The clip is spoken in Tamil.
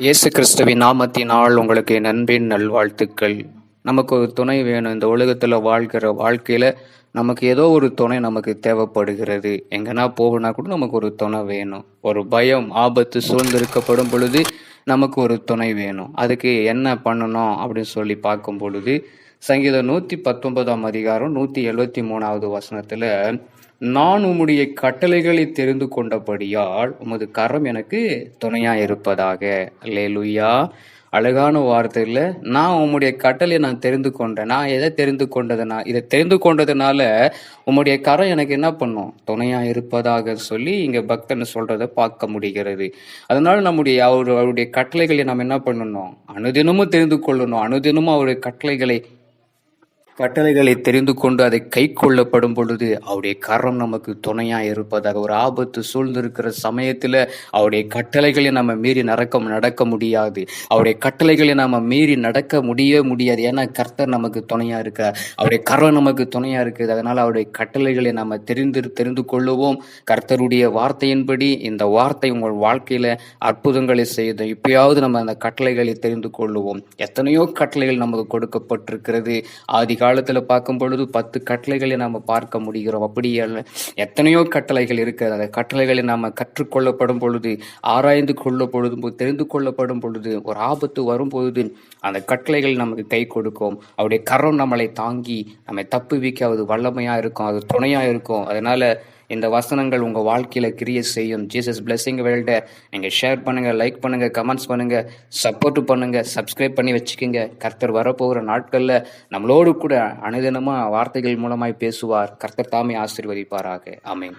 இயேசு கிறிஸ்துவின் நாமத்தினால் உங்களுக்கு என் அன்பின் நல்வாழ்த்துக்கள். நமக்கு ஒரு துணை வேணும். இந்த உலகத்தில் வாழ்கிற வாழ்க்கையில் நமக்கு ஏதோ ஒரு துணை நமக்கு தேவைப்படுகிறது. எங்கன்னா போகணும்னா கூட நமக்கு ஒரு துணை வேணும். ஒரு பயம், ஆபத்து சூழ்ந்திருக்கப்படும் பொழுது நமக்கு ஒரு துணை வேணும். அதுக்கு என்ன பண்ணணும் அப்படின்னு சொல்லி பார்க்கும் பொழுது, சங்கீதம் 119 அதிகாரம் 173 வசனத்தில், நான் உம்முடைய கட்டளைகளை தெரிந்து கொண்டபடியால் உமது கரம் எனக்கு துணையா இருப்பதாக. அல்லேலூயா. அழகான வார்த்தையில், நான் உம்முடைய கட்டளை நான் தெரிந்து கொண்டேன். நான் எதை தெரிந்து கொண்டதுனா, இதை தெரிந்து கொண்டதுனால உம்முடைய கரம் எனக்கு என்ன பண்ணும், துணையா இருப்பதாக சொல்லி இங்க பக்தன் சொல்றதை பார்க்க முடிகிறது. அதனால அவருடைய கட்டளைகளை நாம் என்ன பண்ணணும், அனுதினமும் தெரிந்து கொள்ளணும். அனுதினமும் அவருடைய கட்டளைகளை தெரிந்து கொண்டு அதை கை கொள்ளப்படும் பொழுது அவருடைய கரம் நமக்கு துணையா இருப்பதாக. ஒரு ஆபத்து சூழ்ந்திருக்கிற சமயத்துல அவருடைய கட்டளைகளை நம்ம மீறி நடக்க முடியாது. அவருடைய கட்டளைகளை நம்ம மீறி நடக்க முடியாது. ஏன்னா கர்த்தர் நமக்கு துணையா இருக்கார். அவருடைய கரம் நமக்கு துணையா இருக்குது. அதனால அவருடைய கட்டளைகளை நம்ம தெரிந்து கொள்ளுவோம். கர்த்தருடைய வார்த்தையின்படி இந்த வார்த்தை உங்கள் வாழ்க்கையில அற்புதங்களை செய்து இப்பயாவது நம்ம அந்த கட்டளைகளை தெரிந்து கொள்ளுவோம். எத்தனையோ கட்டளைகள் நமக்கு கொடுக்கப்பட்டிருக்கிறது. ஆதி காலத்துல பார்க்கும் பொழுது 10 கட்டளைகளை நாம பார்க்க முடிகிறோம். அப்படியே எத்தனையோ கட்டளைகள் இருக்கிறது. அந்த கட்டளைகளை நாம கற்றுக்கொள்ளப்படும் பொழுது, ஆராய்ந்து கொள்ள பொழுது, தெரிந்து கொள்ளப்படும் பொழுது, ஒரு ஆபத்து வரும் பொழுது அந்த கட்டளைகள் நமக்கு கை கொடுக்கும். அவருடைய கரம் நம்மளை தாங்கி நம்மை தப்புவிக்க அது வல்லமையா இருக்கும், அது துணையா இருக்கும். அதனால இந்த வசனங்கள் உங்க வாழ்க்கையில கிரியை செய்யும். ஜீசஸ் பிளெஸிங் வேர்ல்ட நீங்க ஷேர் பண்ணுங்க, லைக் பண்ணுங்க, கமெண்ட்ஸ் பண்ணுங்க, சப்போர்ட் பண்ணுங்க, சப்ஸ்கிரைப் பண்ணி வச்சுக்கோங்க. கர்த்தர் வரப்போகிற நாட்கள்ல நம்மளோடு கூட அனுதினமா வார்த்தைகள் மூலமாய் பேசுவார். கர்த்தர் தாமே ஆசீர்வதிப்பாராக. ஆமென்.